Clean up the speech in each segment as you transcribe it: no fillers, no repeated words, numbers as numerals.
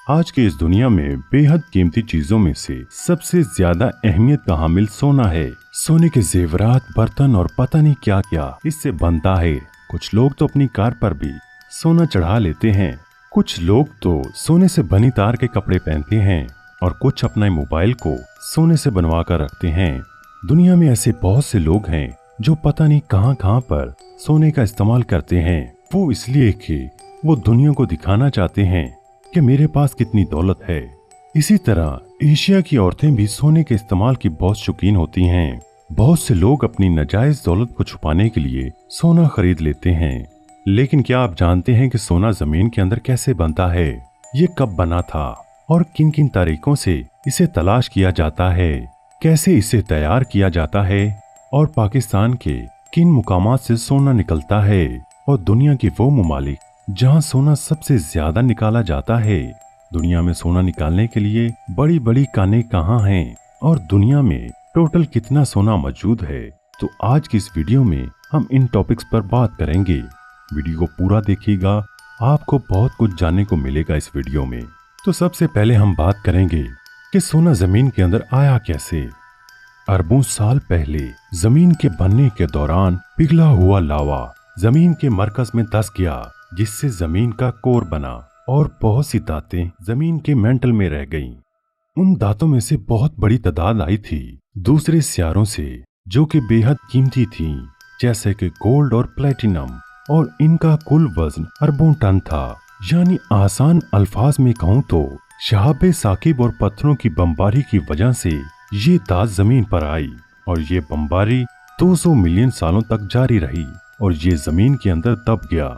आज के इस दुनिया में बेहद कीमती चीजों में से सबसे ज्यादा अहमियत का हामिल सोना है। सोने के जेवरात, बर्तन और पता नहीं क्या क्या इससे बनता है। कुछ लोग तो अपनी कार पर भी सोना चढ़ा लेते हैं। कुछ लोग तो सोने से बनी तार के कपड़े पहनते हैं और कुछ अपने मोबाइल को सोने से बनवा कर रखते हैं। दुनिया में ऐसे बहुत से लोग हैं जो पता नहीं कहां कहां पर सोने का इस्तेमाल करते हैं। वो इसलिए कि वो दुनिया को दिखाना चाहते हैं कि मेरे पास कितनी दौलत है। इसी तरह एशिया की औरतें भी सोने के इस्तेमाल की बहुत शौकीन होती हैं। बहुत से लोग अपनी नाजायज दौलत को छुपाने के लिए सोना खरीद लेते हैं। लेकिन क्या आप जानते हैं कि सोना जमीन के अंदर कैसे बनता है, ये कब बना था और किन किन तरीकों से इसे तलाश किया जाता है, कैसे इसे तैयार किया जाता है और पाकिस्तान के किन मुकामात से सोना निकलता है और दुनिया के वो ममालिक जहां सोना सबसे ज्यादा निकाला जाता है। दुनिया में सोना निकालने के लिए बड़ी बड़ी कानें कहाँ हैं और दुनिया में टोटल कितना सोना मौजूद है। तो आज की इस वीडियो में हम इन टॉपिक्स पर बात करेंगे। वीडियो को पूरा देखिएगा, आपको बहुत कुछ जानने को मिलेगा इस वीडियो में। तो सबसे पहले हम बात करेंगे कि सोना जमीन के अंदर आया कैसे। अरबों साल पहले जमीन के बनने के दौरान पिघला हुआ लावा जमीन के मरकज में धंस गया, जिससे जमीन का कोर बना और बहुत सी धातें जमीन के मेंटल में रह गईं। उन धातों में से बहुत बड़ी तादाद आई थी दूसरे सियारों से, जो कि बेहद कीमती थीं, जैसे कि गोल्ड और प्लेटिनम, और इनका कुल वजन अरबों टन था। यानी आसान अल्फाज में कहूँ तो शहाबे साकिब और पत्थरों की बमबारी की वजह से ये धात जमीन पर आई और ये बमबारी 200 मिलियन सालों तक जारी रही और ये जमीन के अंदर दब गया।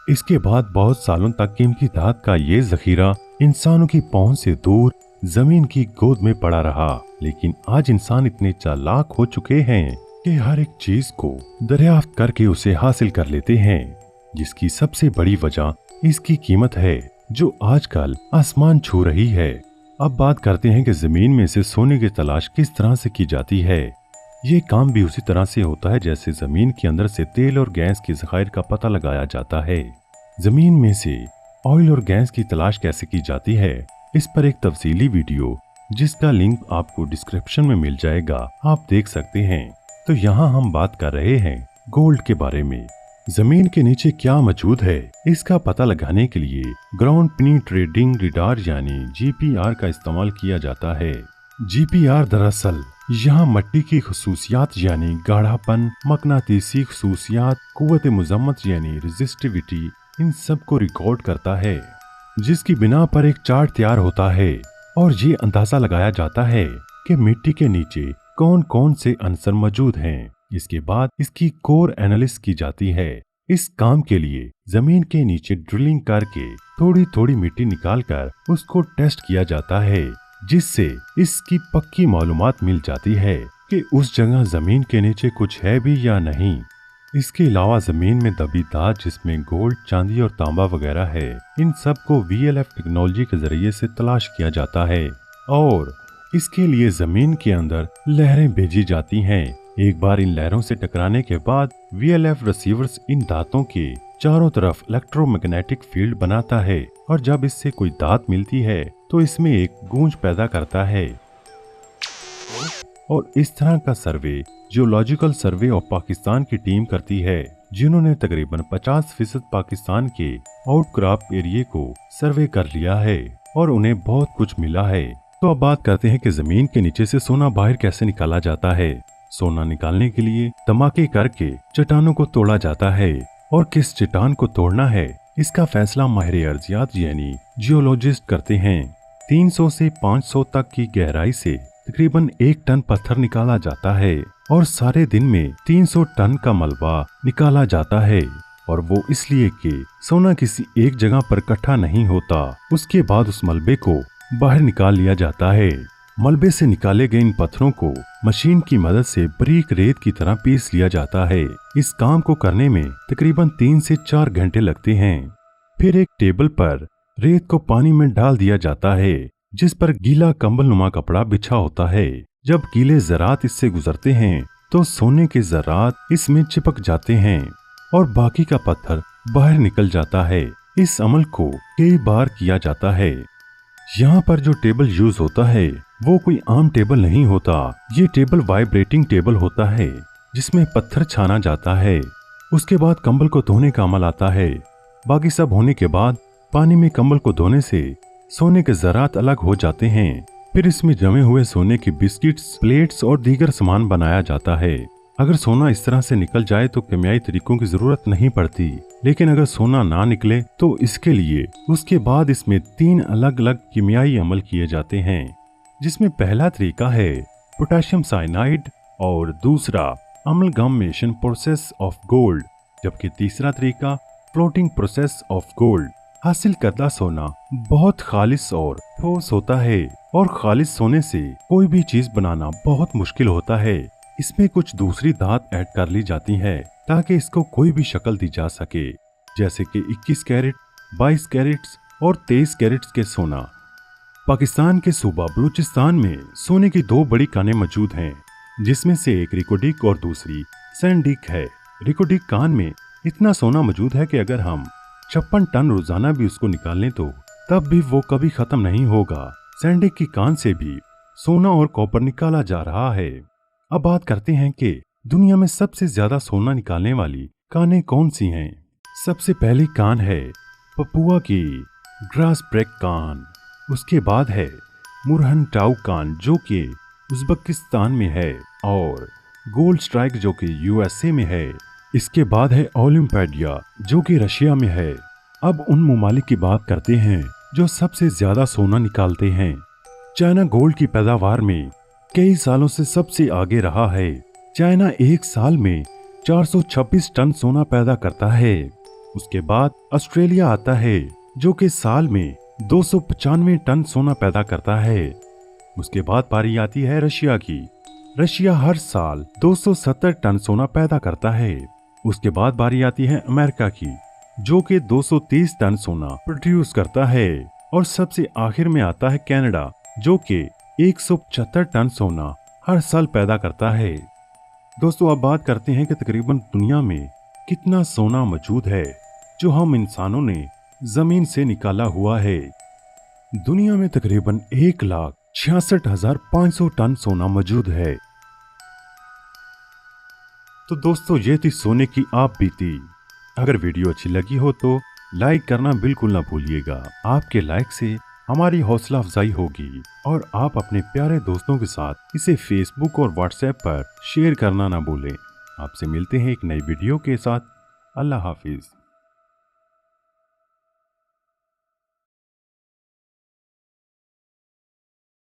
इसके बाद बहुत सालों तक कीमती धात का ये जखीरा इंसानों की पहुंच से दूर जमीन की गोद में पड़ा रहा। लेकिन आज इंसान इतने चालाक हो चुके हैं कि हर एक चीज को दरियाफ्त करके उसे हासिल कर लेते हैं, जिसकी सबसे बड़ी वजह इसकी कीमत है, जो आजकल आसमान छू रही है। अब बात करते हैं कि जमीन में से सोने की तलाश किस तरह से की जाती है। ये काम भी उसी तरह से होता है जैसे जमीन के अंदर से तेल और गैस के ज़खायर का पता लगाया जाता है। जमीन में से ऑयल और गैस की तलाश कैसे की जाती है, इस पर एक तफसीली वीडियो जिसका लिंक आपको डिस्क्रिप्शन में मिल जाएगा, आप देख सकते हैं। तो यहाँ हम बात कर रहे हैं गोल्ड के बारे में। जमीन के नीचे क्या मौजूद है, इसका पता लगाने के लिए ग्राउंड पेनिट्रेटिंग रडार यानी GPR का इस्तेमाल किया जाता है। GPR दरअसल यहाँ मिट्टी की खसूसियात यानी गाढ़ापन, मकनातीसी खसूसियात, कुव्वत मुज़म्मत यानी रेजिस्टिविटी, इन सब को रिकॉर्ड करता है, जिसकी बिना पर एक चार्ट तैयार होता है और ये अंदाजा लगाया जाता है कि मिट्टी के नीचे कौन कौन से अंसर मौजूद हैं। इसके बाद इसकी कोर एनालिसिस की जाती है। इस काम के लिए जमीन के नीचे ड्रिलिंग करके थोड़ी थोड़ी मिट्टी निकालकर उसको टेस्ट किया जाता है, जिससे इसकी पक्की मालूमात मिल जाती है कि उस जगह जमीन के नीचे कुछ है भी या नहीं। इसके अलावा जमीन में दबी धात जिसमें गोल्ड, चांदी और तांबा वगैरह है, इन सब को VLF टेक्नोलॉजी के जरिए से तलाश किया जाता है और इसके लिए जमीन के अंदर लहरें भेजी जाती हैं। एक बार इन लहरों से टकराने के बाद VLF रिसीवर्स इन धातों के चारों तरफ इलेक्ट्रोमैग्नेटिक फील्ड बनाता है और जब इससे कोई धात मिलती है तो इसमें एक गूंज पैदा करता है। और इस तरह का सर्वे जियोलॉजिकल सर्वे ऑफ पाकिस्तान की टीम करती है, जिन्होंने तकरीबन 50% पाकिस्तान के आउटक्रॉप एरिया को सर्वे कर लिया है और उन्हें बहुत कुछ मिला है। तो अब बात करते हैं कि जमीन के नीचे से सोना बाहर कैसे निकाला जाता है। सोना निकालने के लिए धमाके करके चट्टानों को तोड़ा जाता है और किस चट्टान को तोड़ना है, इसका फैसला माहिर अर्जियात यानी जियोलॉजिस्ट करते हैं। 300 से 500 तक की गहराई से तकरीबन 1 टन पत्थर निकाला जाता है और सारे दिन में 300 टन का मलबा निकाला जाता है, और वो इसलिए कि सोना किसी एक जगह पर इकट्ठा नहीं होता। उसके बाद उस मलबे को बाहर निकाल लिया जाता है। मलबे से निकाले गए इन पत्थरों को मशीन की मदद से बारीक रेत की तरह पीस लिया जाता है। इस काम को करने में तकरीबन 3 से 4 घंटे लगते हैं। फिर एक टेबल पर रेत को पानी में डाल दिया जाता है, जिस पर गीला कंबल नुमा कपड़ा बिछा होता है। जब गीले ज़रात इससे गुजरते हैं तो सोने के ज़रात इसमें चिपक जाते हैं और बाकी का पत्थर बाहर निकल जाता है। इस अमल को कई बार किया जाता है। यहाँ पर जो टेबल यूज होता है वो कोई आम टेबल नहीं होता। ये टेबल वाइब्रेटिंग टेबल होता है जिसमें पत्थर छाना जाता है। उसके बाद कंबल को धोने का अमल आता है। बाकी सब होने के बाद पानी में कंबल को धोने से सोने के ज़रात अलग हो जाते हैं। फिर इसमें जमे हुए सोने की बिस्किट्स, प्लेट्स और दीगर सामान बनाया जाता है। अगर सोना इस तरह से निकल जाए तो केमियाई तरीकों की जरूरत नहीं पड़ती, लेकिन अगर सोना ना निकले तो इसके लिए उसके बाद इसमें 3 अलग अलग केमियाई अमल किए जाते हैं, जिसमें पहला तरीका है पोटेशियम साइनाइड और दूसरा अमलगामेशन प्रोसेस ऑफ गोल्ड, जबकि तीसरा तरीका फ्लोटिंग प्रोसेस ऑफ गोल्ड। हासिल करदा सोना बहुत खालिस और ठोस होता है और खालिस सोने से कोई भी चीज बनाना बहुत मुश्किल होता है। इसमें कुछ दूसरी धात ऐड कर ली जाती है ताकि इसको कोई भी शक्ल दी जा सके, जैसे कि 21 कैरेट, 22 कैरेट्स और 23 कैरेट्स के सोना। पाकिस्तान के सूबा बलूचिस्तान में सोने की 2 बड़ी कानें मौजूद हैं, जिसमें से एक रिकोडिक और दूसरी सैंडिक है। रिकोडिक कान में इतना सोना मौजूद है कि अगर हम 56 टन रोजाना भी उसको निकाल लें तो तब भी वो कभी खत्म नहीं होगा। सैंडिक की कान से भी सोना और कॉपर निकाला जा रहा है। अब बात करते हैं कि दुनिया में सबसे ज्यादा सोना निकालने वाली कानें कौन सी हैं। सबसे पहली कान है पपुआ की ग्रासब्रेक कान। उसके बाद है मुरहन टाउ कान जो कि उज़्बेकिस्तान में है, और गोल्ड स्ट्राइक जो कि यूएसए में है। इसके बाद है ओलंपियाडिया जो कि रशिया में है। अब उन ममालिक की बात करते हैं जो सबसे ज्यादा सोना निकालते हैं। चाइना गोल्ड की पैदावार में कई सालों से सबसे आगे रहा है। चाइना एक साल में 426 टन सोना पैदा करता है। उसके बाद ऑस्ट्रेलिया आता है जो कि साल में 295 टन सोना पैदा करता है। उसके बाद पारी आती है रशिया की। रशिया हर साल 270 टन सोना पैदा करता है। उसके बाद बारी आती है अमेरिका की जो कि 230 टन सोना प्रोड्यूस करता है। और सबसे आखिर में आता है कनाडा जो कि 175 टन सोना हर साल पैदा करता है। दोस्तों, अब बात करते हैं कि तकरीबन दुनिया में कितना सोना मौजूद है जो हम इंसानों ने जमीन से निकाला हुआ है। दुनिया में तकरीबन 1,66,500 टन सोना मौजूद है। तो दोस्तों, ये थी सोने की आप बीती। अगर वीडियो अच्छी लगी हो तो लाइक करना बिल्कुल ना भूलिएगा। आपके लाइक से हमारी हौसला अफजाई होगी और आप अपने प्यारे दोस्तों के साथ इसे फेसबुक और व्हाट्सएप पर शेयर करना ना भूलें। आपसे मिलते हैं एक नई वीडियो के साथ। अल्लाह हाफिज।